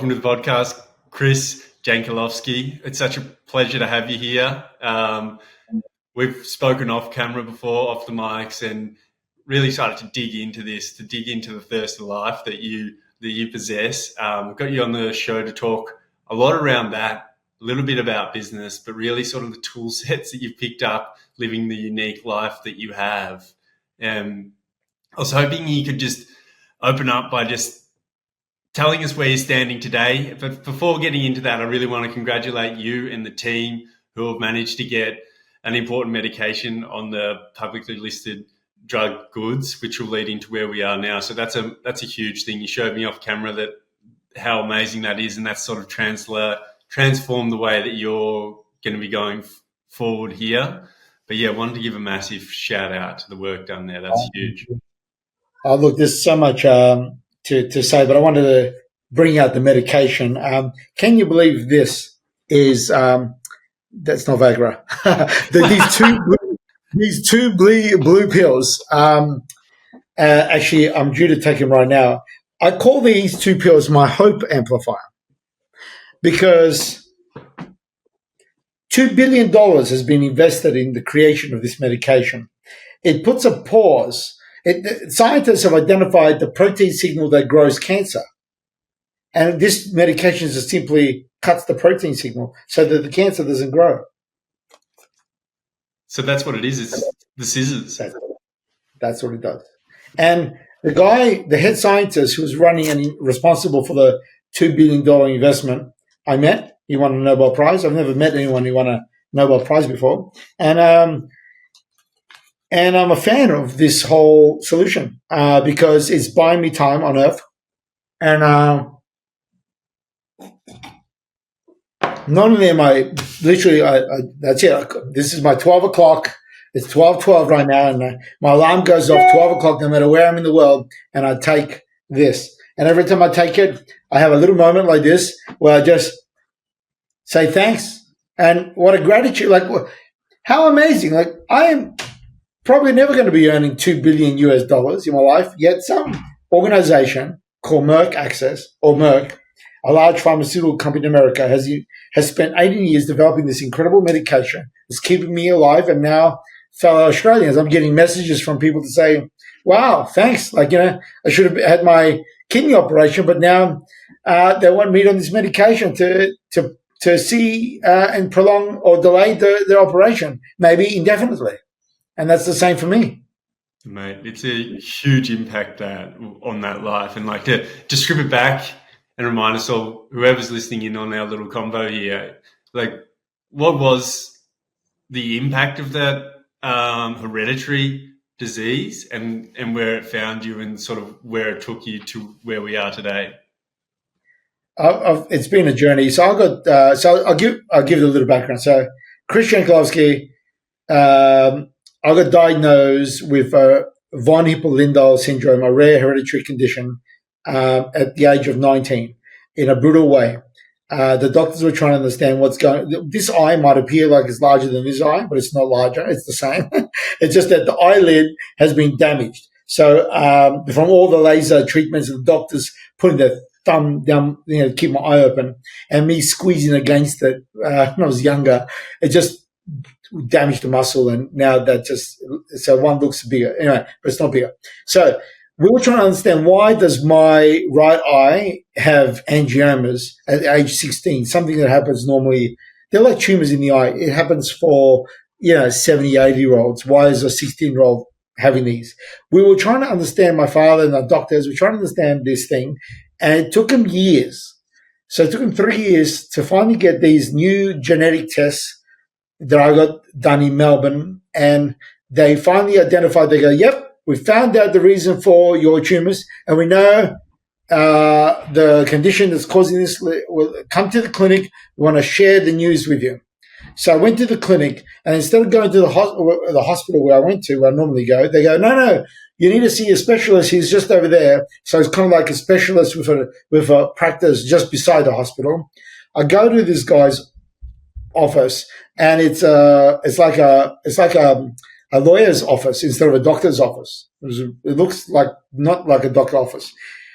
welcome to the podcast, Chris Jankulovski. It's such a pleasure to have you here. We've spoken off camera before, off the mics, and really started to dig into this, to dig into the thirst of life that you possess. We've got you on the show to talk a lot around that, a little bit about business, but really sort of the tool sets that you've picked up living the unique life that you have. I was hoping you could just open up by just telling us where you're standing today. But before getting into that, I really want to congratulate you and the team who have managed to get an important medication on the publicly listed drug goods, which will lead into where we are now. So that's a huge thing. You showed me off camera that how amazing that is, and that's sort of transformed the way that you're going to be going forward here. But yeah, I wanted to give a massive shout out to the work done there. That's huge. Oh, look, there's so much to say, but I wanted to bring out the medication. Can you believe this is that's not Viagra? these two blue pills. Actually, I'm due to take them right now. I call these two pills my hope amplifier because $2 billion has been invested in the creation of this medication. It puts a pause. Scientists have identified the protein signal that grows cancer. And this medication just simply cuts the protein signal so that the cancer doesn't grow. So that's what it is. It's the scissors. That's what it does. And the guy, the head scientist who was running and responsible for the $2 billion investment, I met. He won a Nobel Prize. I've never met anyone who won a Nobel Prize before. And I'm a fan of this whole solution because it's buying me time on Earth. And not only am I literally, that's it. This is my 12 o'clock. It's 12:12 right now, and my alarm goes off 12 o'clock no matter where I'm in the world, and I take this. And every time I take it, I have a little moment like this where I just say thanks. And what a gratitude. Like, how amazing. Like, I am probably never going to be earning $2 billion in my life, yet some organization called Merck Access, or Merck, a large pharmaceutical company in America, has spent 18 years developing this incredible medication. It's keeping me alive, and now, fellow Australians, I'm getting messages from people to say, wow, thanks. Like, I should have had my kidney operation, but now they want me on this medication to see and prolong or delay their operation, maybe indefinitely. And that's the same for me. Mate, it's a huge impact on that life. And like to strip it back and remind us all, whoever's listening in on our little convo here, like what was the impact of that hereditary disease and where it found you and sort of where it took you to where we are today? It's been a journey. So I'll give a little background. So Chris Jankulovski, I got diagnosed with von Hippel-Lindau syndrome, a rare hereditary condition, at the age of 19 in a brutal way. The doctors were trying to understand what's going on. This eye might appear like it's larger than this eye, but it's not larger. It's the same. It's just that the eyelid has been damaged. So from all the laser treatments and the doctors putting their thumb down, to keep my eye open, and me squeezing against it when I was younger, it just damaged the muscle, and now so one looks bigger. Anyway, but it's not bigger. So we were trying to understand, why does my right eye have angiomas at age 16, something that happens normally. They're like tumors in the eye. It happens for, 70, 80-year-olds. Why is a 16-year-old having these? We were trying to understand, my father and the doctors were trying to understand this thing, and it took them years. So it took them 3 years to finally get these new genetic tests that I got done in Melbourne, and they finally identified, they go, yep, we found out the reason for your tumors, and we know the condition that's causing this. Will come to the clinic. We want to share the news with you. So I went to the clinic, and instead of going to the hospital where I went to, where I normally go, they go, no, you need to see a specialist. He's just over there. So it's kind of like a specialist with a practice just beside the hospital. I go to this guy's office, and it's like a lawyer's office instead of a doctor's office. It looks like not like a doctor office.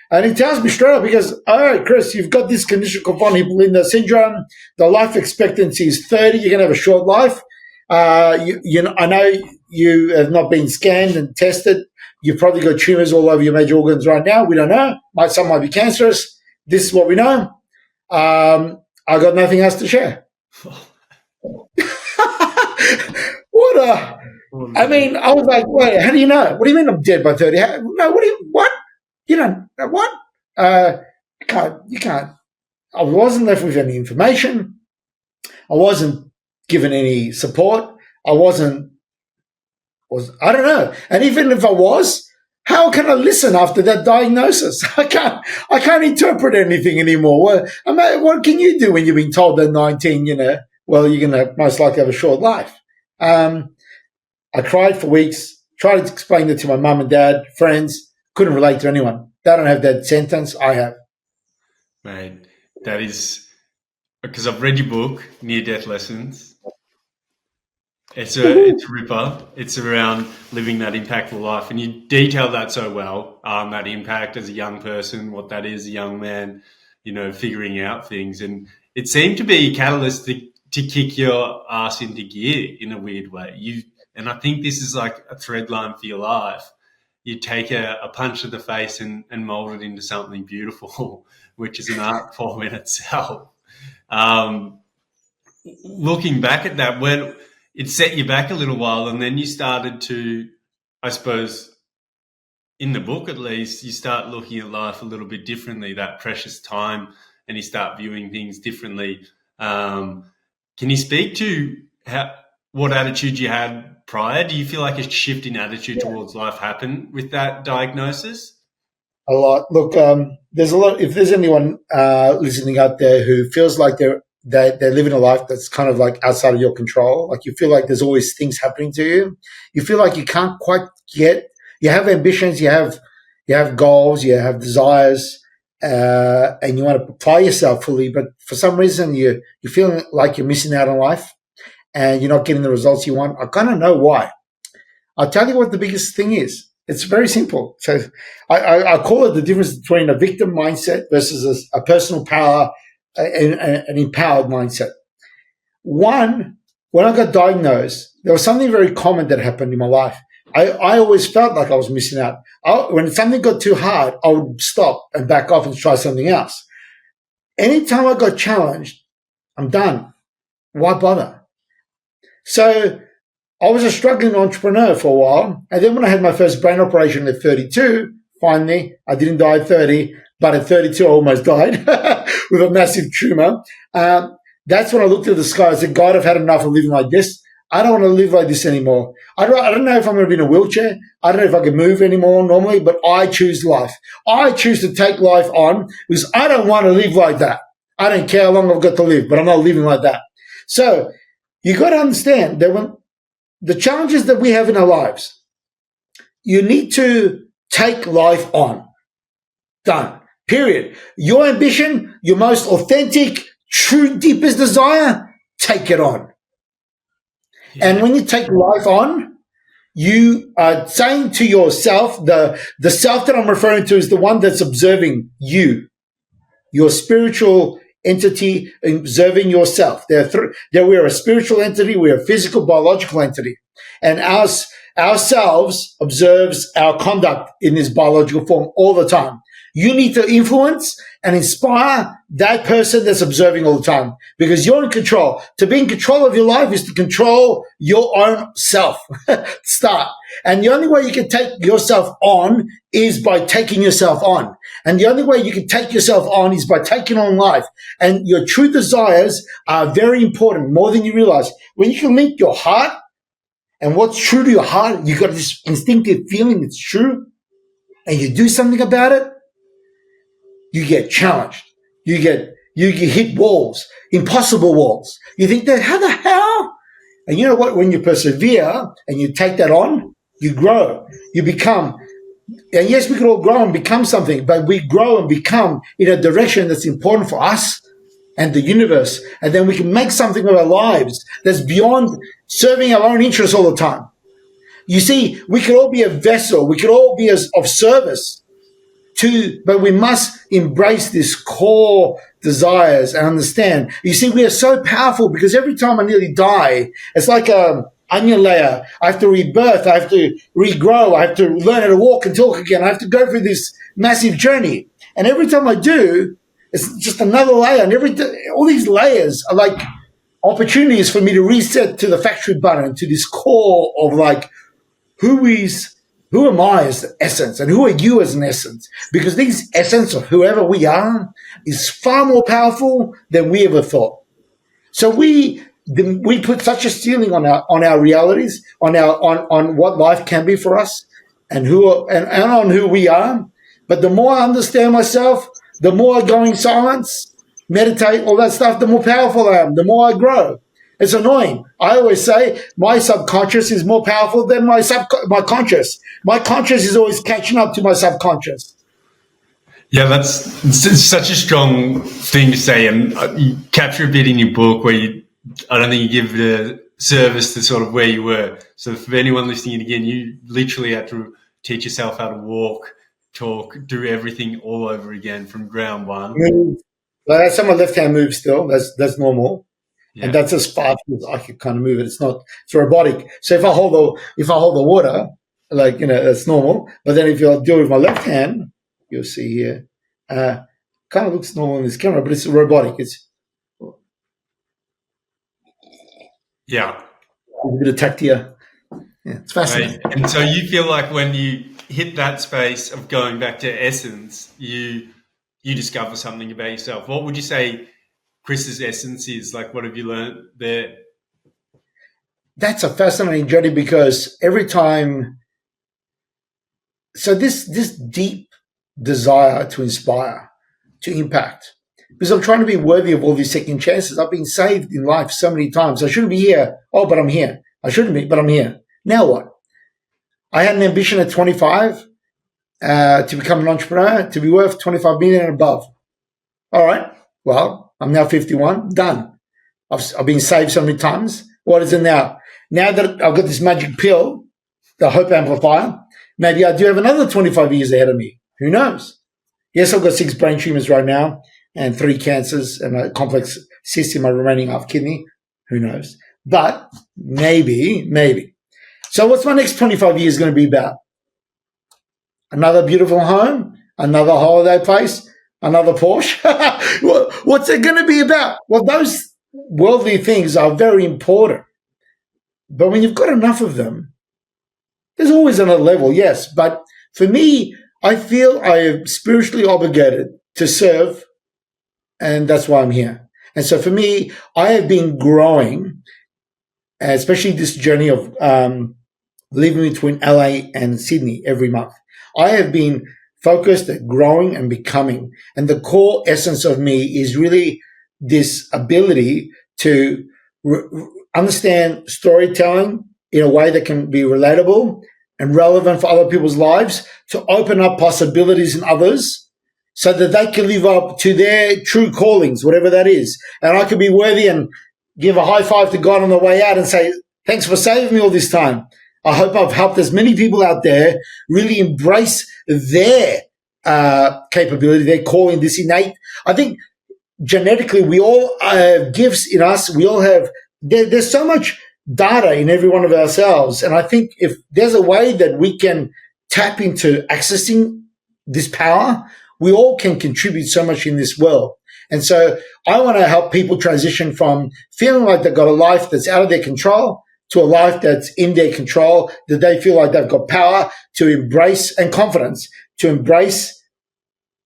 And he tells me straight up, he goes, all right, Chris, you've got this condition called von Hippel-Lindau syndrome. The life expectancy is 30. You're going to have a short life. I know you have not been scanned and tested. You've probably got tumors all over your major organs right now. We don't know. Some might be cancerous. This is what we know. I got nothing else to share. I mean, I was like, wait, how do you know? What do you mean I'm dead by 30? What? You don't know what? You can't. I wasn't left with any information. I wasn't given any support. I don't know. And even if I was, how can I listen after that diagnosis? I can't interpret anything anymore. What can you do when you've been told at 19, you're going to most likely have a short life? I cried for weeks, tried to explain it to my mum and dad, friends, couldn't relate to anyone. They don't have that sentence. I have. Mate, that is because I've read your book, Near Death Lessons. It's a ripper. It's around living that impactful life, and you detail that so well. That impact as a young person, what that is, a young man, figuring out things, and it seemed to be a catalyst to kick your ass into gear in a weird way. And I think this is like a thread line for your life. You take a punch to the face and mold it into something beautiful, which is an art form in itself. Looking back at that, when it set you back a little while, and then you started to, I suppose, in the book at least, you start looking at life a little bit differently, that precious time, and you start viewing things differently. Can you speak to what attitude you had prior? Do you feel like a shift in attitude towards life happened with that diagnosis? A lot. Look, there's a lot. If there's anyone listening out there who feels like they're living a life that's kind of like outside of your control, like you feel like there's always things happening to you, you feel like you can't quite get. You have ambitions, you have goals, you have desires, and you want to apply yourself fully, but for some reason you're feeling like you're missing out on life, and you're not getting the results you want. I kind of know why. I'll tell you what the biggest thing is. It's very simple. So I call it the difference between a victim mindset versus a personal power and an empowered mindset. One, when I got diagnosed, there was something very common that happened in my life. I always felt like I was missing out. When something got too hard, I would stop and back off and try something else. Anytime I got challenged, I'm done. Why bother? So I was a struggling entrepreneur for a while. And then when I had my first brain operation at 32, finally, I didn't die at 30, but at 32, I almost died with a massive tumor. That's when I looked at the sky and said, God, I've had enough of living like this. I don't want to live like this anymore. I don't know if I'm going to be in a wheelchair. I don't know if I can move anymore normally, but I choose life. I choose to take life on because I don't want to live like that. I don't care how long I've got to live, but I'm not living like that. So you got to understand that when the challenges that we have in our lives, you need to take life on. Done. Period. Your ambition, your most authentic, true, deepest desire, take it on. Yeah. And when you take life on, you are saying to yourself, the self that I'm referring to is the one that's observing you, your spiritual entity, observing yourself. We're a spiritual entity, we're a physical, biological entity. And ourselves observes our conduct in this biological form all the time. You need to influence and inspire that person that's observing all the time because you're in control. To be in control of your life is to control your own self. Start. And the only way you can take yourself on is by taking yourself on. And the only way you can take yourself on is by taking on life. And your true desires are very important, more than you realize. When you can link your heart and what's true to your heart, you got this instinctive feeling it's true, and you do something about it, you get challenged. You hit walls, impossible walls. You think that, how the hell? And you know what? When you persevere and you take that on, you grow. You become, and yes, we can all grow and become something, but we grow and become in a direction that's important for us and the universe. And then we can make something of our lives that's beyond serving our own interests all the time. You see, we could all be a vessel. We could all be of service but we must embrace this core desires and understand. You see, we are so powerful because every time I nearly die, it's like a onion layer. I have to rebirth. I have to regrow. I have to learn how to walk and talk again. I have to go through this massive journey. And every time I do, it's just another layer. And all these layers are like opportunities for me to reset to the factory button, to this core of like, who am I as the essence and who are you as an essence? Because this essence of whoever we are is far more powerful than we ever thought. So we put such a ceiling on our realities, on what life can be for us, and on who we are. But the more I understand myself, the more I go in silence, meditate, all that stuff, the more powerful I am, the more I grow. It's annoying. I always say my subconscious is more powerful than my conscious. My conscious is always catching up to my subconscious. Yeah, that's such a strong thing to say, and you capture a bit in your book where I don't think you give the service to sort of where you were. So for anyone listening again, you literally had to teach yourself how to walk, talk, do everything all over again from ground one. Move. Well, that's my left hand move still. That's normal. Yeah. And that's as fast as I can kind of move it. It's robotic. So if I hold the water, like, that's normal. But then if you do it with my left hand, you'll see here, kind of looks normal in this camera, but it's robotic. It's a bit of tactia. Yeah, it's fascinating. Right. And so you feel like when you hit that space of going back to essence, you discover something about yourself. What would you say Chris's essence is? Like, what have you learned there? That's a fascinating journey because every time, so this deep desire to inspire, to impact, because I'm trying to be worthy of all these second chances. I've been saved in life so many times. I shouldn't be here. Oh, but I'm here. I shouldn't be, but I'm here. Now what? I had an ambition at 25 to become an entrepreneur, to be worth 25 million and above. All right. Well, I'm now 51. Done. I've been saved so many times. What is it now? Now that I've got this magic pill, the Hope Amplifier, maybe I do have another 25 years ahead of me. Who knows? Yes, I've got 6 brain tumors right now and 3 cancers and a complex cyst in my remaining half kidney. Who knows? But maybe. So what's my next 25 years going to be about? Another beautiful home, another holiday place, another Porsche. What's it going to be about? Well, those worldly things are very important. But when you've got enough of them, there's always another level, yes. But for me, I feel I am spiritually obligated to serve, and that's why I'm here. And so for me, I have been growing, especially this journey of living between LA and Sydney every month. I have been focused at growing and becoming. And the core essence of me is really this ability to understand storytelling in a way that can be relatable and relevant for other people's lives, to open up possibilities in others so that they can live up to their true callings, whatever that is. And I can be worthy and give a high five to God on the way out and say, thanks for saving me all this time. I hope I've helped as many people out there really embrace their capability, their calling, this innate. I think genetically we all have gifts in us. We all have, there's so much data in every one of ourselves. And I think if there's a way that we can tap into accessing this power, we all can contribute so much in this world. And so I want to help people transition from feeling like they've got a life that's out of their control to a life that's in their control, that they feel like they've got power to embrace, and confidence to embrace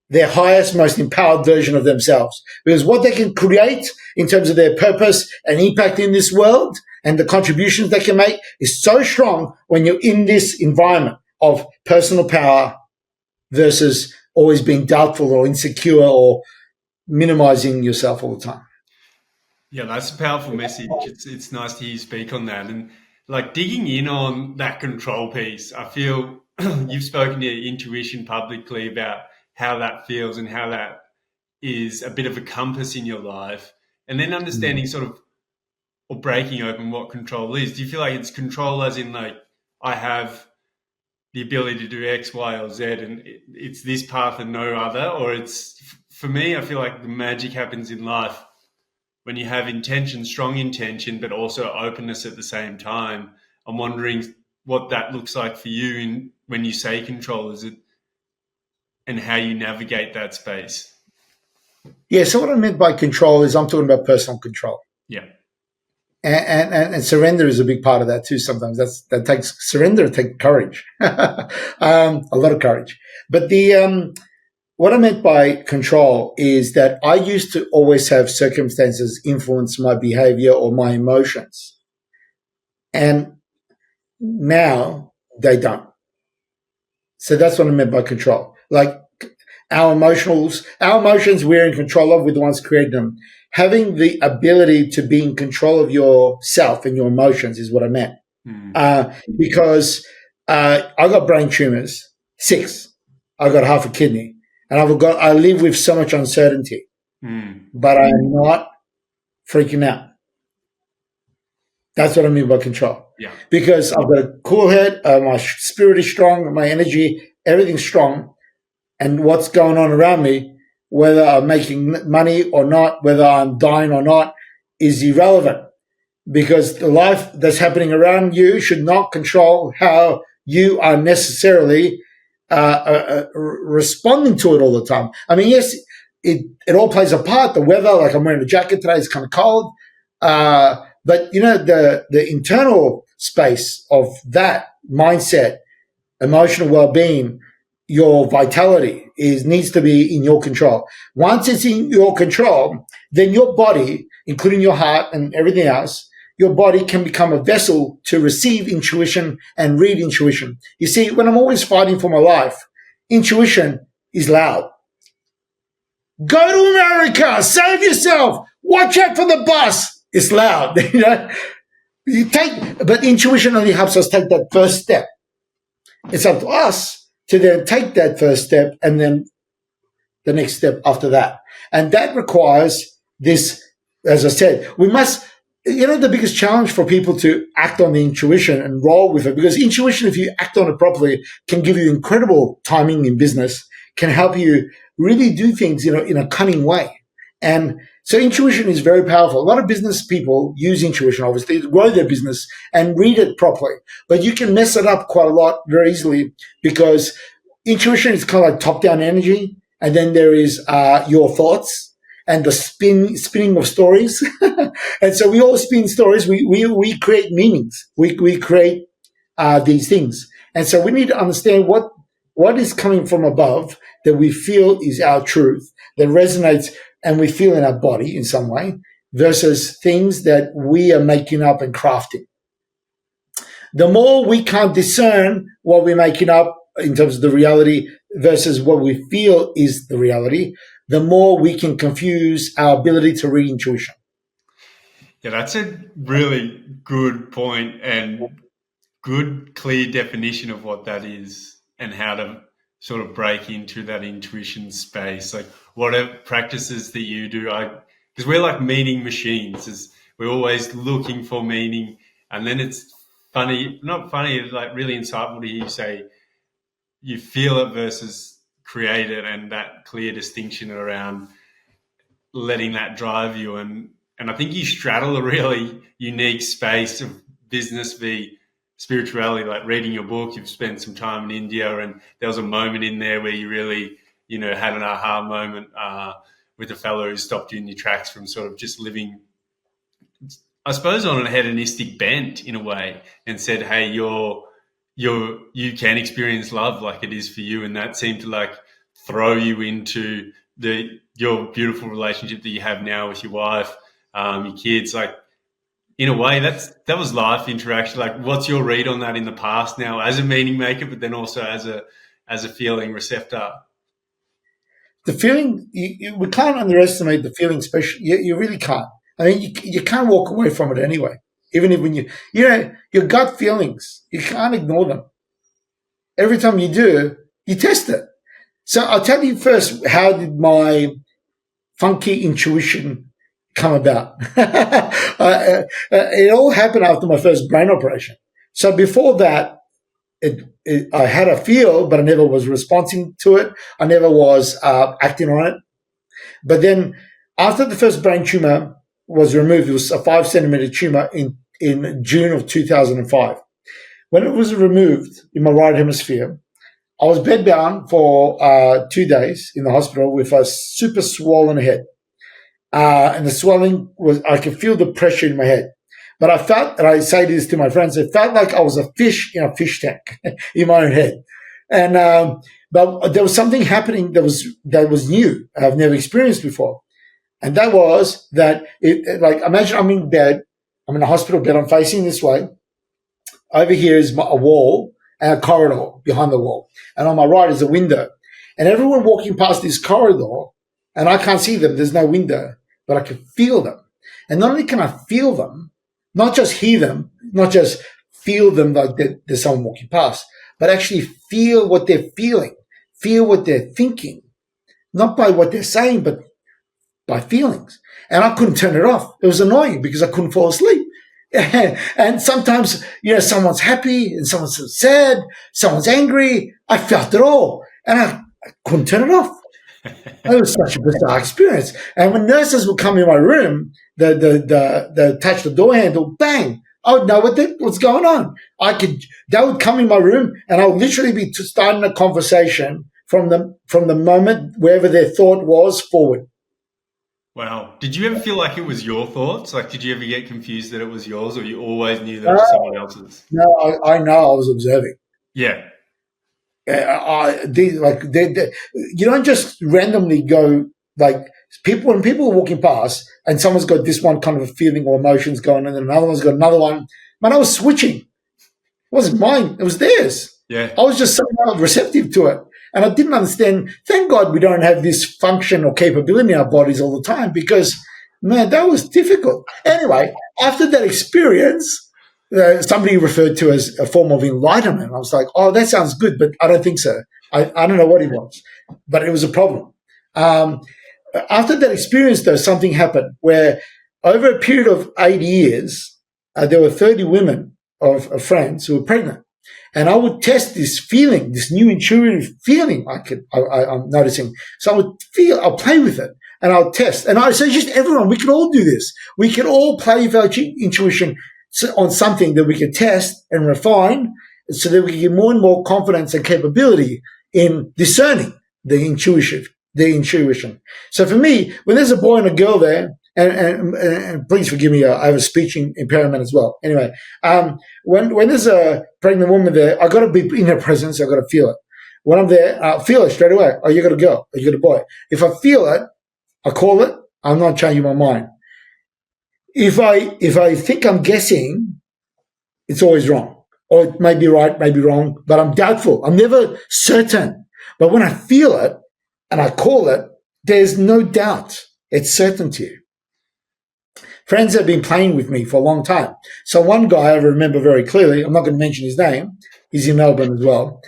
their highest, most empowered version of themselves. Because what they can create in terms of their purpose and impact in this world and the contributions they can make is so strong when you're in this environment of personal power versus always being doubtful or insecure or minimizing yourself all the time. Yeah, that's a powerful message. It's nice to hear you speak on that. And like digging in on that control piece, I feel you've spoken to intuition publicly about how that feels and how that is a bit of a compass in your life. And then understanding sort of, or breaking open what control is. Do you feel like it's control as in like, I have the ability to do X, Y, or Z, and it's this path and no other. Or it's, for me, I feel like the magic happens in life when you have intention, strong intention, but also openness at the same time. I'm wondering what that looks like for you in when you say control, is it, and how you navigate that space. Yeah. So what I meant by control is I'm talking about personal control. Yeah. And surrender is a big part of that too. Sometimes that takes surrender, takes courage, a lot of courage. But what I meant by control is that I used to always have circumstances influence my behavior or my emotions, and now they don't. So that's what I meant by control. Like our emotions we're in control of, we're the ones creating them. Having the ability to be in control of yourself and your emotions is what I meant. Because I got brain tumors, 6. I got half a kidney, and I live with so much uncertainty, but I'm not freaking out. That's what I mean by control. Yeah. Because I've got a cool head, my spirit is strong, my energy, everything's strong. And what's going on around me, whether I'm making money or not, whether I'm dying or not, is irrelevant. Because the life that's happening around you should not control how you are necessarily responding to it all the time. I mean, yes, it all plays a part. The weather, like I'm wearing a jacket today, it's kind of cold. But, the internal space of that mindset, emotional well-being, your vitality needs to be in your control. Once it's in your control, then your body, including your heart and everything else, your body can become a vessel to receive intuition and read intuition. You see, when I'm always fighting for my life, intuition is loud. Go to America, save yourself, watch out for the bus. It's loud. But intuition only helps us take that first step. It's up to us to then take that first step and then the next step after that. And that requires this, as I said, we must, the biggest challenge for people to act on the intuition and roll with it, because intuition, if you act on it properly, can give you incredible timing in business, can help you really do things, in a cunning way. And so intuition is very powerful. A lot of business people use intuition, obviously, to grow their business and read it properly. But you can mess it up quite a lot very easily, because intuition is kind of like top-down energy, and then there is your thoughts and the spinning of stories. And so we all spin stories. We create meanings. We create these things. And so we need to understand what is coming from above that we feel is our truth, that resonates and we feel in our body in some way, versus things that we are making up and crafting. The more we can't discern what we're making up in terms of the reality versus what we feel is the reality, the more we can confuse our ability to read intuition. Yeah, that's a really good point and good, clear definition of what that is and how to sort of break into that intuition space. Like, what are practices that you do? Because we're like meaning machines. We're always looking for meaning, and then it's not funny, it's like really insightful to hear you say you feel it versus create it, and that clear distinction around letting that drive you. And I think you straddle a really unique space of business v spirituality. Like reading your book, you've spent some time in India, and there was a moment in there where you really, had an aha moment with a fellow who stopped you in your tracks from sort of just living, I suppose, on a hedonistic bent in a way, and said, "Hey, you can experience love like it is for you," and that seemed to like throw you into your beautiful relationship that you have now with your wife, your kids. Like, in a way, that was life interaction. Like, what's your read on that in the past now as a meaning maker, but then also as a feeling receptor? The feeling, we can't underestimate the feeling, especially, you really can't. I mean, you can't walk away from it anyway. Even if when your gut feelings, you can't ignore them. Every time you do, you test it. So I'll tell you first, how did my funky intuition come about? It all happened after my first brain operation. So before that, I had a feel, but I never was responding to it. I never was acting on it. But then after the first brain tumor was removed, it was a 5 centimeter tumor in June of 2005. When it was removed in my right hemisphere, I was bedbound for 2 days in the hospital with a super swollen head. And the swelling I could feel the pressure in my head. But I felt, and I say this to my friends, it felt like I was a fish in a fish tank in my own head. And, but there was something happening that was new. I've never experienced before. And that was that like, imagine I'm in bed, I'm in a hospital bed, I'm facing this way. Over here is a wall and a corridor behind the wall. And on my right is a window. And everyone walking past this corridor, and I can't see them, there's no window, but I can feel them. And not only can I feel them, not just hear them, not just feel them like there's someone walking past, but actually feel what they're feeling, feel what they're thinking, not by what they're saying, but by feelings. And I couldn't turn it off. It was annoying because I couldn't fall asleep. And sometimes, someone's happy and someone's sad, someone's angry. I felt it all and I couldn't turn it off. It was such a bizarre experience. And when nurses would come in my room, they touch the door handle, bang, I would know what's going on. They would come in my room and I would literally be starting a conversation from the moment wherever their thought was forward. Wow. Did you ever feel like it was your thoughts? Like, did you ever get confused that it was yours, or you always knew that it was someone else's? No, I know I was observing. Yeah. You don't just randomly go, like, when people are walking past and someone's got this one kind of a feeling or emotions going on and another one's got another one. Man, I was switching. It wasn't mine. It was theirs. Yeah. I was just somehow receptive to it. And I didn't understand. Thank God we don't have this function or capability in our bodies all the time because, man, that was difficult. Anyway, after that experience, somebody referred to as a form of enlightenment. I was like, oh, that sounds good, but I don't think so. I don't know what it was, but it was a problem. After that experience, though, something happened where over a period of 8 years, there were 30 women of friends who were pregnant. And I would test this feeling, this new intuitive feeling I'm noticing. So I'll play with it and I'll test. And I suggest everyone, we can all do this. We can all play with our intuition on something that we can test and refine so that we can get more and more confidence and capability in discerning the intuition. So for me, when there's a boy and a girl there, and please forgive me, I have a speech impairment as well. Anyway, when there's a pregnant woman there, I got to be in her presence. I got to feel it. When I'm there, I feel it straight away. Oh, you got a girl. Oh, you got a boy. If I feel it, I call it. I'm not changing my mind. If I think I'm guessing, it's always wrong. Or it may be right, may be wrong, but I'm doubtful. I'm never certain. But when I feel it and I call it, there's no doubt. It's certainty. Friends have been playing with me for a long time. So one guy I remember very clearly, I'm not going to mention his name, he's in Melbourne as well,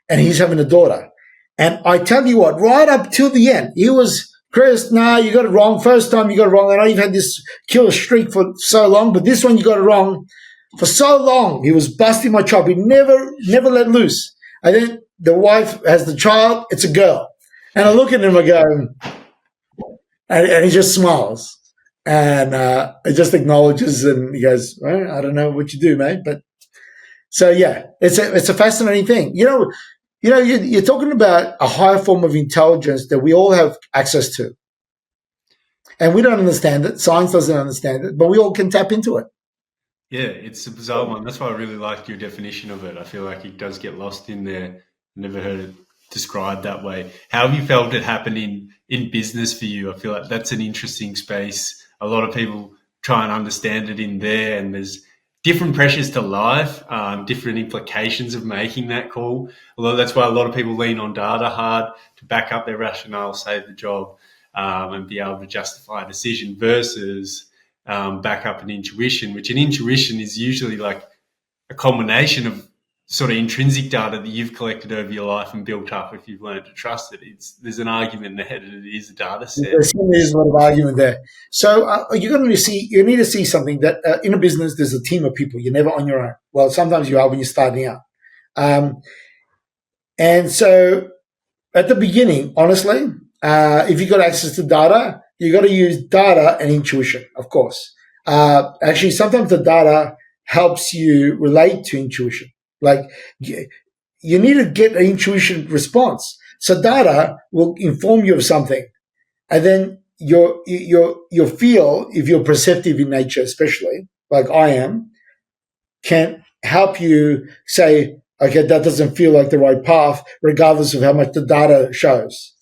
and he's having a daughter. And I tell you what, right up till the end, he was, Chris, no, you got it wrong. First time you got it wrong. I know you've had this killer streak for so long, but this one you got it wrong for so long. He was busting my chop. He never let loose. And then the wife has the child. It's a girl. And I look at him, I go, and he just smiles. And it just acknowledges, and he goes, well, I don't know what you do, mate. But so, yeah, it's a fascinating thing. You're talking about a higher form of intelligence that we all have access to. And we don't understand it. Science doesn't understand it, but we all can tap into it. Yeah, it's a bizarre one. That's why I really liked your definition of it. I feel like it does get lost in there. Never heard it described that way. How have you felt it happen in business for you? I feel like that's an interesting space. A lot of people try and understand it in there, and there's different pressures to life, different implications of making that call. Although that's why a lot of people lean on data hard to back up their rationale, save the job, and be able to justify a decision versus back up an intuition, which an intuition is usually like a combination of sort of intrinsic data that you've collected over your life and built up if you've learned to trust it. There's an argument there that it is a data set. There's a lot of argument there. So you need to see something that in a business, there's a team of people. You're never on your own. Well, sometimes you are when you're starting out. And so at the beginning, honestly, if you got access to data, you got to use data and intuition, of course. Actually, sometimes the data helps you relate to intuition. Like you need to get an intuition response. So data will inform you of something, and then your feel, if you're perceptive in nature, especially like I am, can help you say, okay, that doesn't feel like the right path, regardless of how much the data shows.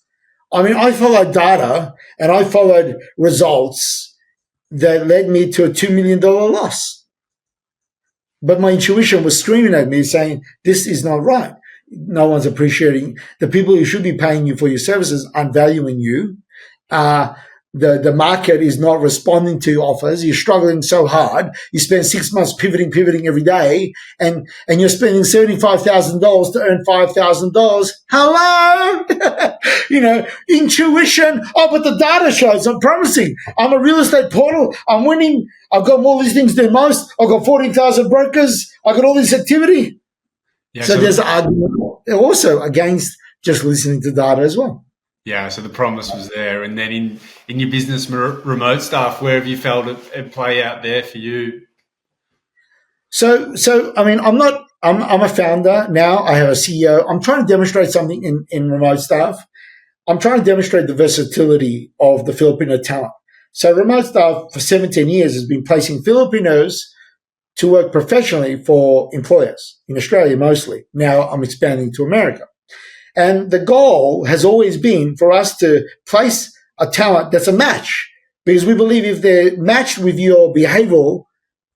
I mean, I followed data and I followed results that led me to a $2 million loss. But my intuition was screaming at me saying, this is not right. No one's appreciating. The people who should be paying you for your services aren't valuing you. The market is not responding to offers. You're struggling so hard. You spend 6 months pivoting every day, and you're spending $75,000 to earn $5,000. Hello, intuition. Oh, but the data shows I'm promising. I'm a real estate portal. I'm winning. I've got more listings than most. I've got 14,000 brokers. I've got all this activity. Yeah, so there's argument also against just listening to data as well. Yeah, so the promise was there. And then in your business remote stuff, where have you felt it play out there for you? So I mean, I'm a founder now. I have a CEO. I'm trying to demonstrate something in remote stuff. I'm trying to demonstrate the versatility of the Filipino talent. So remote staff for 17 years has been placing Filipinos to work professionally for employers in Australia mostly. Now I'm expanding to America. And the goal has always been for us to place a talent that's a match, because we believe if they're matched with your behavioral,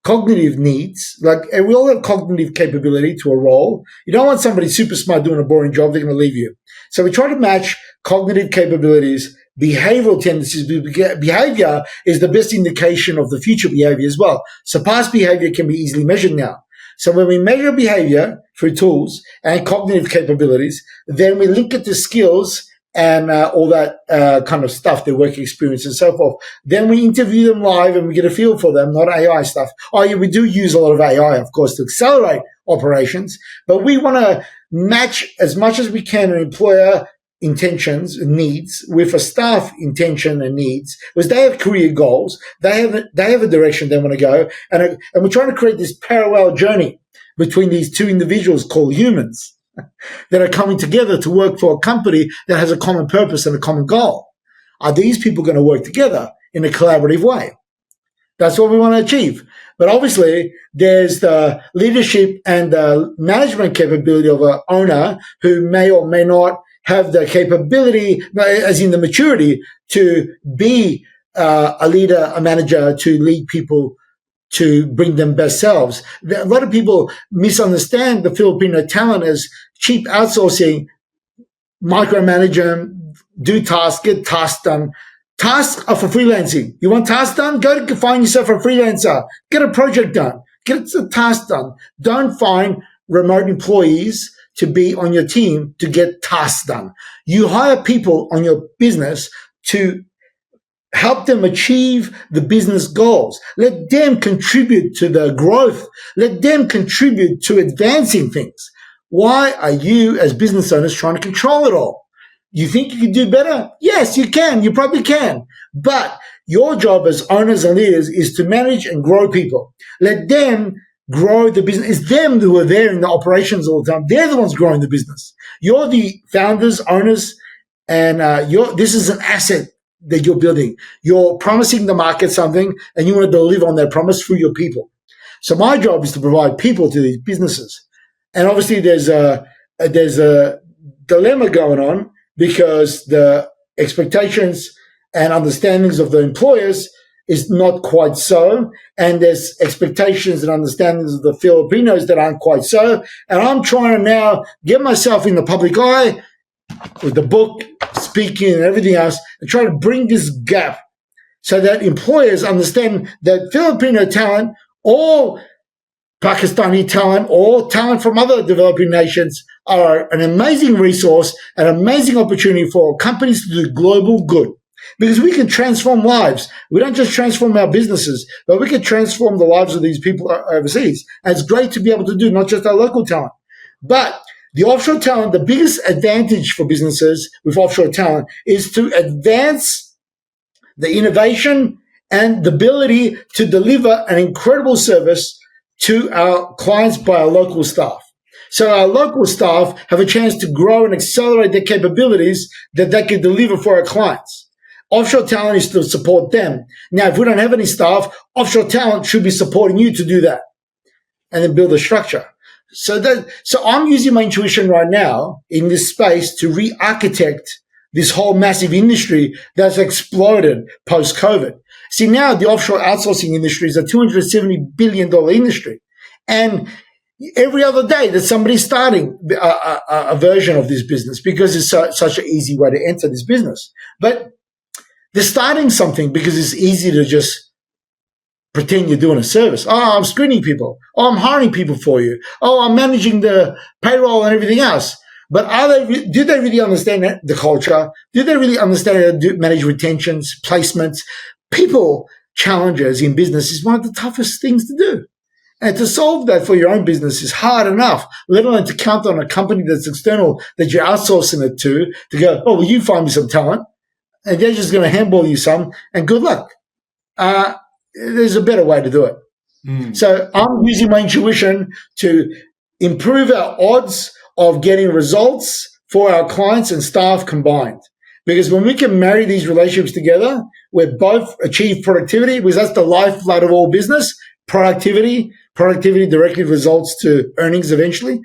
cognitive needs, like we all have cognitive capability to a role. You don't want somebody super smart doing a boring job, they're going to leave you. So we try to match cognitive capabilities, behavioral tendencies. Behavior is the best indication of the future behavior as well. So past behavior can be easily measured now. So when we measure behavior through tools and cognitive capabilities, then we link it to skills and all that kind of stuff, their work experience and so forth. Then we interview them live and we get a feel for them, not AI stuff. Oh, yeah, we do use a lot of AI, of course, to accelerate operations, but we want to match as much as we can an employer intentions and needs with a staff intention and needs, because they have career goals, they have a direction they want to go, and we're trying to create this parallel journey between these two individuals called humans that are coming together to work for a company that has a common purpose and a common goal. Are these people going to work together in a collaborative way? That's what we want to achieve. But obviously, there's the leadership and the management capability of an owner who may or may not have the capability, as in the maturity, to be a leader, a manager, to lead people, to bring them best selves. A lot of people misunderstand the Filipino talent as cheap outsourcing, micromanager, do tasks, get tasks done. Tasks are for freelancing. You want tasks done? Go to find yourself a freelancer. Get a project done. Get the task done. Don't find remote employees to be on your team to get tasks done. You hire people on your business to help them achieve the business goals. Let them contribute to the growth. Let them contribute to advancing things. Why are you, as business owners, trying to control it all? You think you can do better? Yes, you can. You probably can. But your job as owners and leaders is to manage and grow people. Let them grow the business. It's them who are there in the operations all the time. They're the ones growing the business. You're the founders, owners, and this is an asset that you're building. You're promising the market something, and you want to deliver on that promise through your people. So my job is to provide people to these businesses. And obviously there's a dilemma going on, because the expectations and understandings of the employers is not quite so, and there's expectations and understandings of the Filipinos that aren't quite so. And I'm trying to now get myself in the public eye with the book, speaking and everything else, and try to bring this gap so that employers understand that Filipino talent or Pakistani talent or talent from other developing nations are an amazing resource, an amazing opportunity for companies to do global good. Because we can transform lives. We don't just transform our businesses, but we can transform the lives of these people overseas. And it's great to be able to do, not just our local talent. But the offshore talent, the biggest advantage for businesses with offshore talent is to advance the innovation and the ability to deliver an incredible service to our clients by our local staff. So our local staff have a chance to grow and accelerate their capabilities that they can deliver for our clients. Offshore talent is to support them. Now, if we don't have any staff, offshore talent should be supporting you to do that and then build a structure. So I'm using my intuition right now in this space to re-architect this whole massive industry that's exploded post-COVID. See, now the offshore outsourcing industry is a $270 billion industry. And every other day that somebody's starting a version of this business because it's such an easy way to enter this business. But they're starting something because it's easy to just pretend you're doing a service. Oh, I'm screening people. Oh, I'm hiring people for you. Oh, I'm managing the payroll and everything else. But do they really understand the culture? Do they really understand how to manage retentions, placements? People challenges in business is one of the toughest things to do. And to solve that for your own business is hard enough, let alone to count on a company that's external that you're outsourcing it to go, oh, well, you find me some talent, and they're just going to handball you some, and good luck. There's a better way to do it. So I'm using my intuition to improve our odds of getting results for our clients and staff combined. Because when we can marry these relationships together, we both achieve productivity, because that's the lifeblood of all business. Productivity directly results to earnings eventually.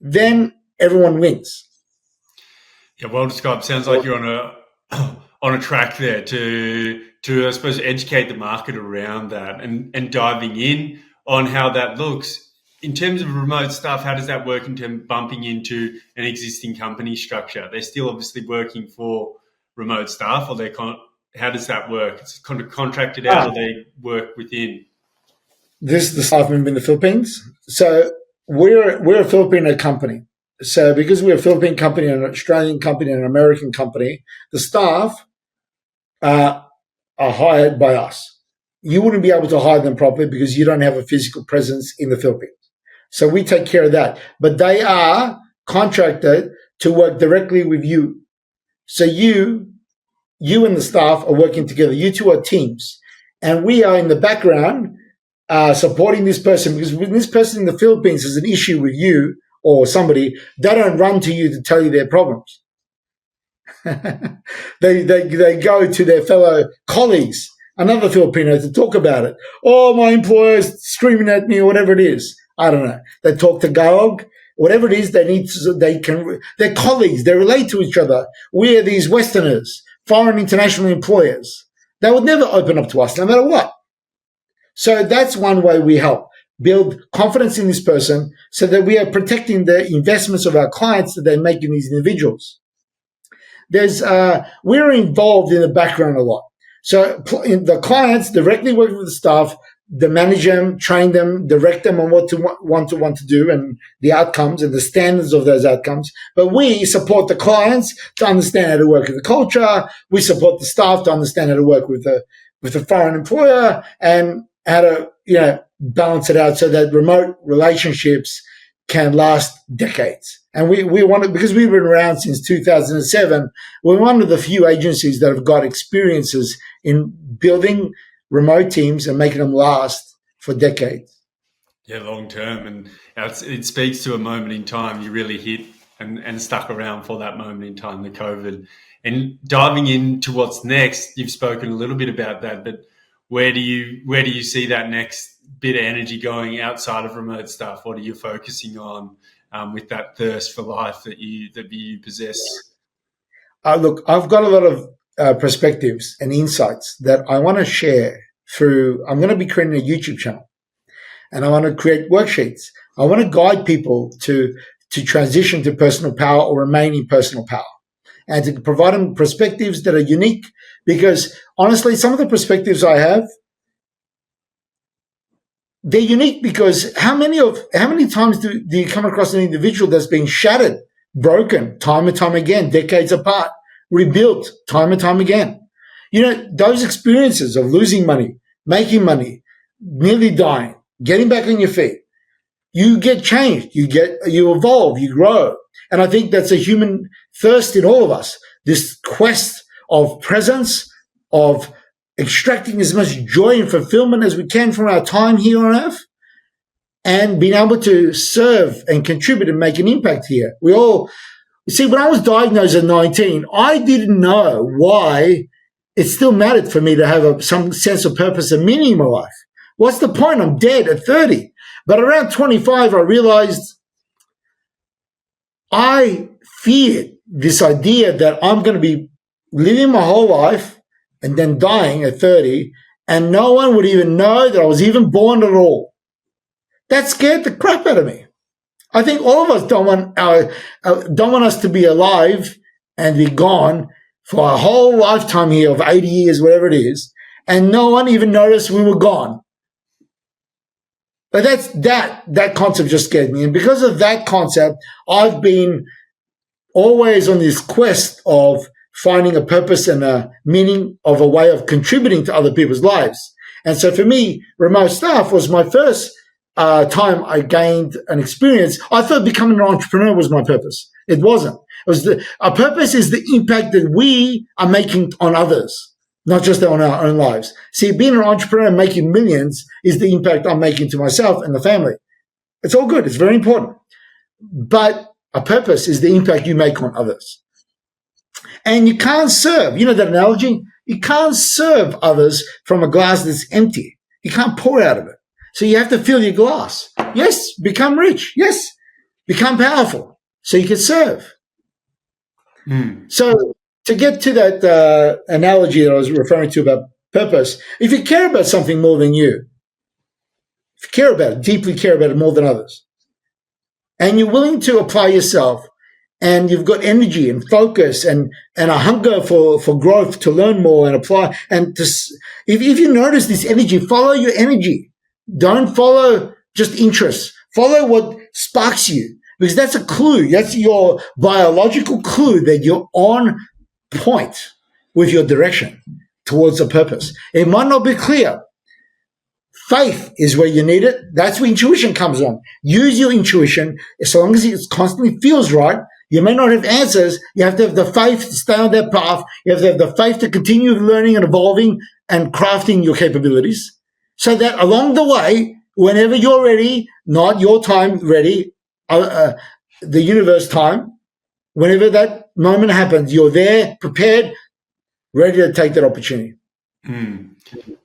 Then everyone wins. Yeah, well described. Sounds like you're on a track there to I suppose educate the market around that and diving in on how that looks. In terms of remote stuff, how does that work in terms of bumping into an existing company structure? They're still obviously working for remote staff, or how does that work? It's kind of contracted out, or they work within? This is the staff member in the Philippines. So we're a Filipino company. So because we're a Philippine company, an Australian company, and an American company, the staff are hired by us. You wouldn't be able to hire them properly because you don't have a physical presence in the Philippines. So we take care of that. But they are contracted to work directly with you. So you and the staff are working together. You two are teams. And we are in the background supporting this person, because when this person in the Philippines has an issue with you or somebody, they don't run to you to tell you their problems. they go to their fellow colleagues, another Filipino, to talk about it. Oh, my employer's screaming at me, or whatever it is. I don't know. They talk to Tagalog, whatever it is. They're colleagues. They relate to each other. We are these Westerners, foreign international employers. They would never open up to us, no matter what. So that's one way we help build confidence in this person, so that we are protecting the investments of our clients that they make in these individuals. We're involved in the background a lot. So the clients directly work with the staff, they manage them, train them, direct them on what to want to do, and the outcomes and the standards of those outcomes. But we support the clients to understand how to work with the culture. We support the staff to understand how to work with the foreign employer, and how to balance it out so that remote relationships can last decades. And we want to, because we've been around since 2007, we're one of the few agencies that have got experiences in building remote teams and making them last for decades. Yeah, long term. And it speaks to a moment in time you really hit and stuck around for that moment in time, the COVID. And diving into what's next, you've spoken a little bit about that, but where do you see that next bit of energy going outside of remote stuff? What are you focusing on with that thirst for life that you possess? Look, I've got a lot of perspectives and insights that I want to share through. I'm going to be creating a YouTube channel, and I want to create worksheets. I want to guide people to transition to personal power or remain in personal power, and to provide them perspectives that are unique. Because honestly, some of the perspectives I have, they're unique, because how many times do you come across an individual that's been shattered, broken, time and time again, decades apart, rebuilt time and time again? Those experiences of losing money, making money, nearly dying, getting back on your feet, you get changed, you evolve, you grow. And I think that's a human thirst in all of us, this quest of presence, of extracting as much joy and fulfillment as we can from our time here on earth, and being able to serve and contribute and make an impact here. See, when I was diagnosed at 19, I didn't know why it still mattered for me to have some sense of purpose and meaning in my life. What's the point? I'm dead at 30. But around 25, I realized I feared this idea that I'm going to be living my whole life and then dying at 30, and no one would even know that I was even born at all. That scared the crap out of me. I think all of us don't want us to be alive and be gone for a whole lifetime here of 80 years, whatever it is, and no one even noticed we were gone. But that concept just scared me. And because of that concept, I've been always on this quest of finding a purpose and a meaning of a way of contributing to other people's lives. And so for me, remote staff was my first time I gained an experience. I thought becoming an entrepreneur was my purpose. It wasn't. Our purpose is the impact that we are making on others, not just on our own lives. See, being an entrepreneur and making millions is the impact I'm making to myself and the family. It's all good. It's very important. But a purpose is the impact you make on others. And you can't serve, you know that analogy? You can't serve others from a glass that's empty. You can't pour out of it. So you have to fill your glass. Yes, become rich. Yes, become powerful so you can serve. So to get to that analogy that I was referring to about purpose, if you care about something more than you, if you care about it, deeply care about it more than others, and you're willing to apply yourself, and you've got energy and focus and a hunger for growth, to learn more and apply, and if you notice this energy, follow your energy. Don't follow just interests. Follow what sparks you, because that's a clue. That's your biological clue that you're on point with your direction towards a purpose. It might not be clear. Faith is where you need it. That's where intuition comes on. Use your intuition. As long as it constantly feels right, you may not have answers. You have to have the faith to stay on that path. You have to have the faith to continue learning and evolving and crafting your capabilities, so that along the way, whenever you're ready, not your time ready, the universe time, whenever that moment happens, you're there, prepared, ready to take that opportunity. And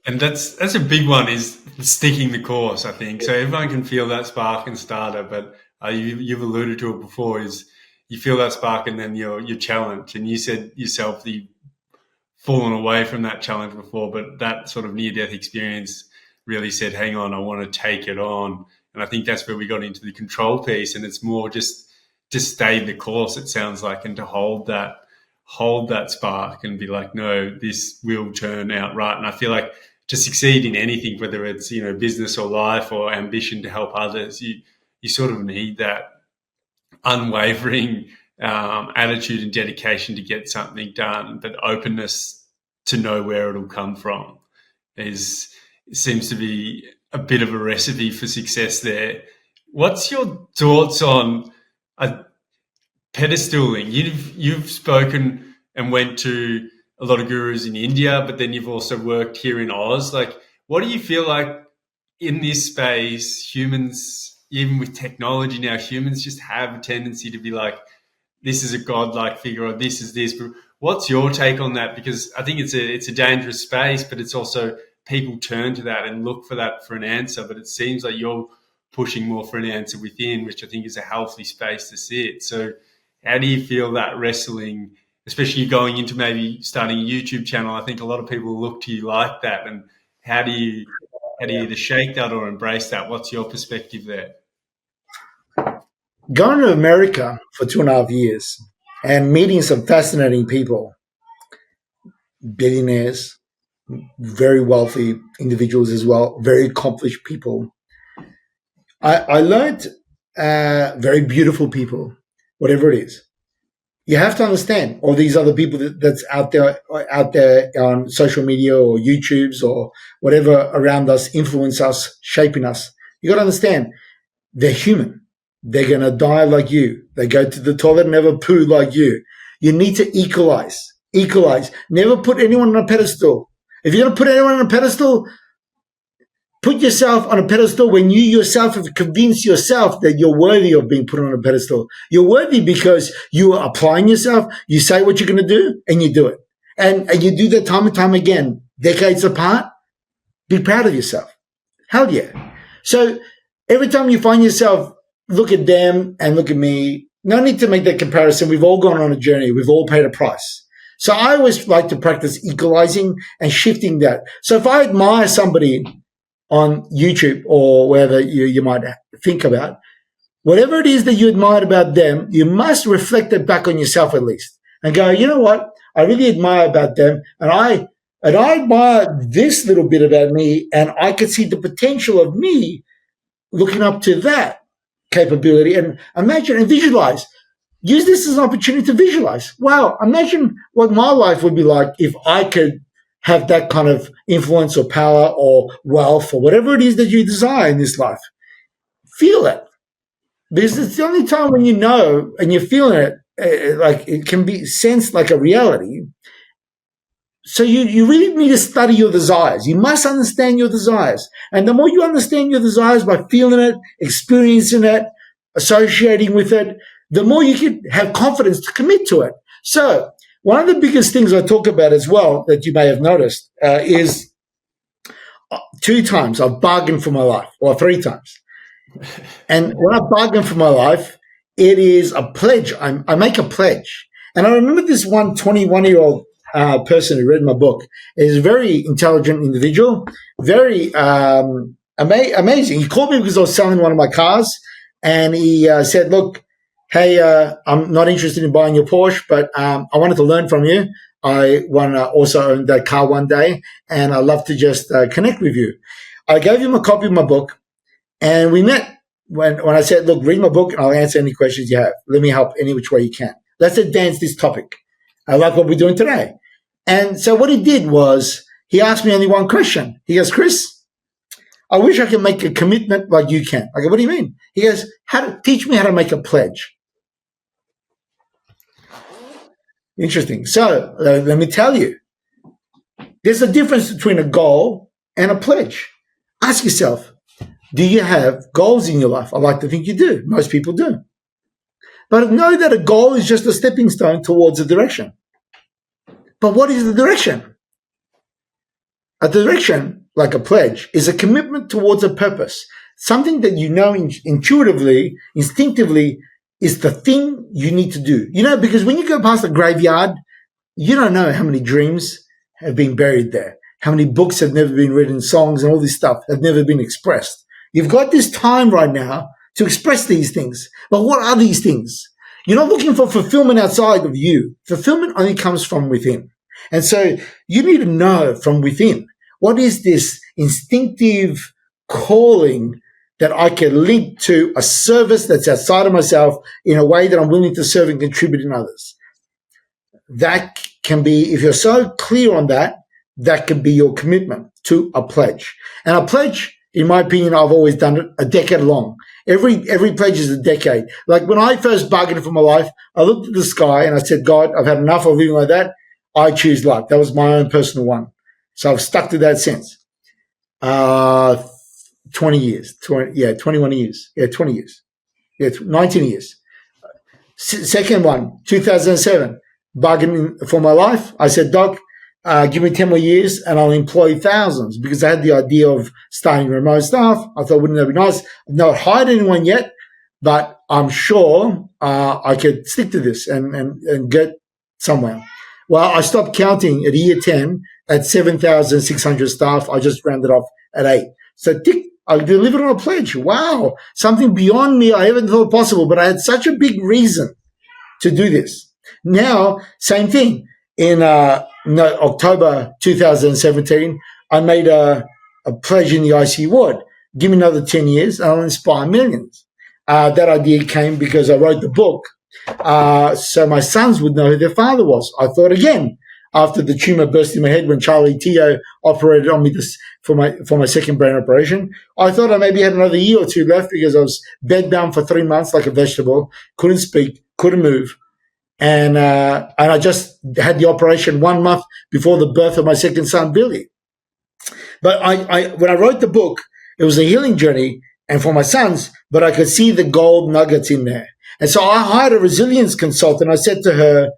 that's a big one, is sticking the course, I think. So everyone can feel that spark and starter, but you've alluded to it before, is you feel that spark and then you're challenged. And you said yourself that you've fallen away from that challenge before, but that sort of near-death experience really said, hang on, I want to take it on. And I think that's where we got into the control piece, and it's more just to stay the course, it sounds like, and to hold that spark and be like, no, this will turn out right. And I feel like to succeed in anything, whether it's, business or life or ambition to help others, you sort of need that unwavering attitude and dedication to get something done. But openness to know where it'll come from seems to be a bit of a recipe for success there. What's your thoughts on pedestaling? You've spoken and went to a lot of gurus in India, but then you've also worked here in Oz. Like, what do you feel like in this space, humans, even with technology now, humans just have a tendency to be like, this is a godlike figure, or this is this. But what's your take on that? Because I think it's a dangerous space, but it's also people turn to that and look for that for an answer. But it seems like you're pushing more for an answer within, which I think is a healthy space to sit. So how do you feel that wrestling, especially going into maybe starting a YouTube channel? I think a lot of people look to you like that. And how do you either shake that or embrace that? What's your perspective there? Going to America for 2.5 years and meeting some fascinating people, billionaires, very wealthy individuals as well, very accomplished people. I learned very beautiful people, whatever it is. You have to understand all these other people that's out there on social media or YouTubes or whatever around us, influence us, shaping us. You got to understand, they're human. They're going to die like you. They go to the toilet and never poo like you. You need to equalize. Never put anyone on a pedestal. If you're going to put anyone on a pedestal, put yourself on a pedestal when you yourself have convinced yourself that you're worthy of being put on a pedestal. You're worthy because you are applying yourself. You say what you're going to do and you do it. And you do that time and time again, decades apart. Be proud of yourself. Hell yeah. So every time you find yourself, look at them and look at me. No need to make that comparison. We've all gone on a journey. We've all paid a price. So I always like to practice equalizing and shifting that. So if I admire somebody on YouTube or wherever you might think about, whatever it is that you admired about them, you must reflect it back on yourself at least and go, you know what? I really admire about them, and I admire this little bit about me, and I could see the potential of me looking up to that capability. And imagine and visualize. Use this as an opportunity to visualize. Wow, imagine what my life would be like if I could have that kind of influence or power or wealth or whatever it is that you desire in this life. Feel it. Because it's the only time when you know and you're feeling it, like it can be sensed like a reality. So you really need to study your desires. You must understand your desires. And the more you understand your desires by feeling it, experiencing it, associating with it, the more you can have confidence to commit to it. So one of the biggest things I talk about as well that you may have noticed is 2 times I've bargained for my life, or 3 times. And when I bargain for my life, it is a pledge. I make a pledge. And I remember this one 21-year-old person who read my book. Is a very intelligent individual, very amazing. He called me because I was selling one of my cars, and he said, look, hey, I'm not interested in buying your Porsche, but I wanted to learn from you. I want to also own that car one day, and I'd love to just connect with you. I gave him a copy of my book, and we met when I said, look, read my book, and I'll answer any questions you have. Let me help any which way you can. Let's advance this topic. I like what we're doing today. And so what he did was he asked me only one question. He goes, Chris, I wish I could make a commitment like you can. I go, what do you mean? He goes, teach me how to make a pledge. Interesting. So let me tell you, there's a difference between a goal and a pledge. Ask yourself, do you have goals in your life? I like to think you do. Most people do. But know that a goal is just a stepping stone towards a direction. But what is the direction? A direction, like a pledge, is a commitment towards a purpose. Something that you know intuitively, instinctively, is the thing you need to do. You know, because when you go past a graveyard, you don't know how many dreams have been buried there, how many books have never been written, songs and all this stuff have never been expressed. You've got this time right now to express these things. But what are these things? You're not looking for fulfillment outside of you. Fulfillment only comes from within. And so you need to know from within, what is this instinctive calling that I can link to a service that's outside of myself in a way that I'm willing to serve and contribute in others. That can be, if you're so clear on that, that can be your commitment to a pledge. And a pledge, in my opinion, I've always done it a decade long. Every pledge is a decade. Like when I first bargained for my life, I looked at the sky and I said, God, I've had enough of living like that. I choose life. That was my own personal one. So I've stuck to that since. 20 years. 21 years. 20 years. 19 years. Second one, 2007. Bargaining for my life. I said, Doc, give me 10 more years and I'll employ thousands, because I had the idea of starting remote stuff. I thought, wouldn't that be nice? I've not hired anyone yet, but I'm sure I could stick to this and get somewhere. Well, I stopped counting at year 10 at 7,600 staff. I just rounded off at 8. So I delivered on a pledge. Wow, something beyond me I haven't thought possible, but I had such a big reason to do this. Now, same thing. In October 2017, I made a pledge in the IC ward. Give me another 10 years and I'll inspire millions. That idea came because I wrote the book. So my sons would know who their father was. I thought, again, after the tumor burst in my head when Charlie Teo operated on me for my second brain operation. I thought I maybe had another year or two left because I was bedbound for 3 months like a vegetable, couldn't speak, couldn't move. And I just had the operation 1 month before the birth of my second son, Billy. But when I wrote the book, it was a healing journey, and for my sons, but I could see the gold nuggets in there. And so I hired a resilience consultant. I said to her,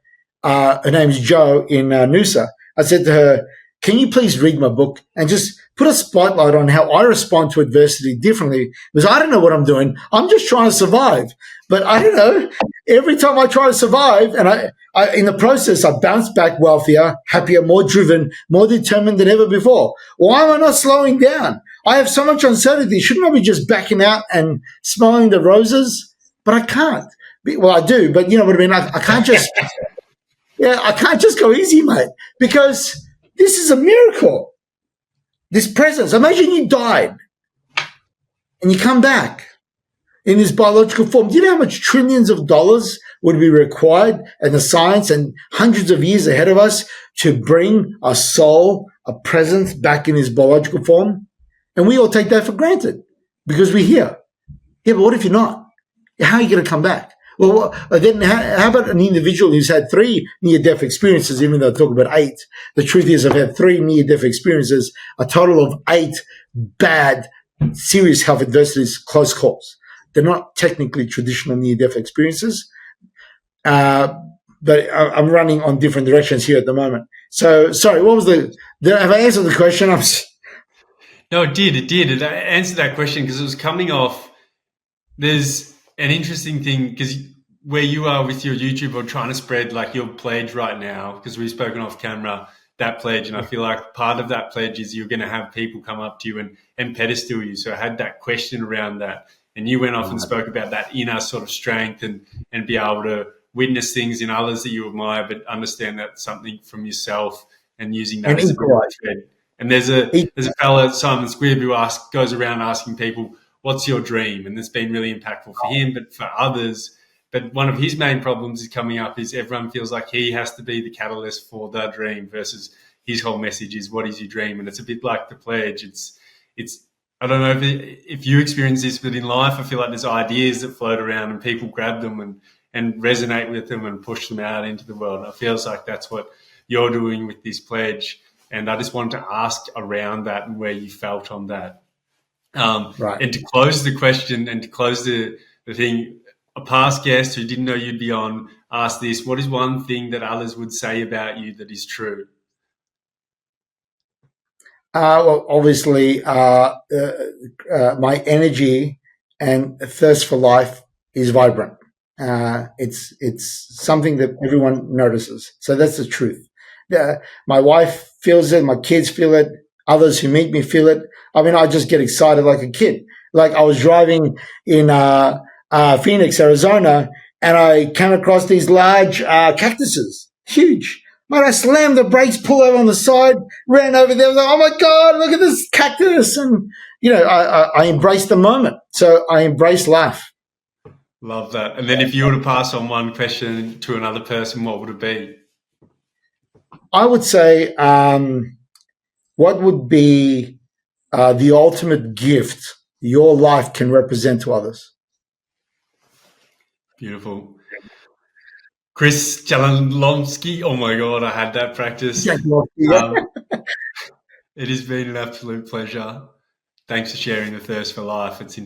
her name's Jo in Noosa. I said to her, can you please read my book and just put a spotlight on how I respond to adversity differently? Because I don't know what I'm doing. I'm just trying to survive. But I don't know. Every time I try to survive, and I in the process, I bounce back wealthier, happier, more driven, more determined than ever before. Why am I not slowing down? I have so much uncertainty. Shouldn't I be just backing out and smelling the roses? But I can't. Well, I do, but you know what I mean? I can't just, I can't just go easy, mate, because this is a miracle. This presence. Imagine you died and you come back in this biological form. Do you know how much trillions of dollars would be required and the science and hundreds of years ahead of us to bring a soul, a presence back in this biological form? And we all take that for granted because we're here. Yeah, but what if you're not? How are you going to come back? Well, then how about an individual who's had 3 near-death experiences, even though I talk about 8? The truth is I've had 3 near-death experiences, a total of 8 bad, serious health adversities, close calls. They're not technically traditional near-death experiences, but I'm running on different directions here at the moment. So, sorry, what was have I answered the question? No, it did. It answered that question because it was coming off. There's an interesting thing because where you are with your YouTube or trying to spread like your pledge right now, because we've spoken off camera, that pledge, and I feel like part of that pledge is you're going to have people come up to you and pedestal you. So I had that question around that, and you went off and spoke about that inner sort of strength and be able to witness things in others that you admire, but understand that something from yourself and using that as a thread. And there's a fellow, Simon Squibb, who goes around asking people, what's your dream? And it's been really impactful for him, but for others. But one of his main problems is coming up is everyone feels like he has to be the catalyst for the dream versus his whole message is, what is your dream? And it's a bit like the pledge. It's I don't know if you experience this, but in life, I feel like there's ideas that float around and people grab them and resonate with them and push them out into the world. And it feels like that's what you're doing with this pledge. And I just wanted to ask around that and where you felt on that. Right. And to close the question and to close the thing, a past guest who didn't know you'd be on asked this: what is one thing that others would say about you that is true? Well, obviously, my energy and thirst for life is vibrant. It's something that everyone notices. So that's the truth. My wife feels it. My kids feel it. Others who meet me feel it. I mean, I just get excited like a kid. Like I was driving in Phoenix, Arizona, and I came across these large cactuses, huge. Mate, I slammed the brakes, pulled over on the side, ran over there. I was like, oh my God, look at this cactus. And, I embraced the moment. So I embrace life. Love that. And then if you were to pass on one question to another person, what would it be? I would say, what would be the ultimate gift your life can represent to others? Beautiful. Chris Jankulovski. Oh my God, I had that practice. It has been an absolute pleasure. Thanks for sharing the thirst for life. It's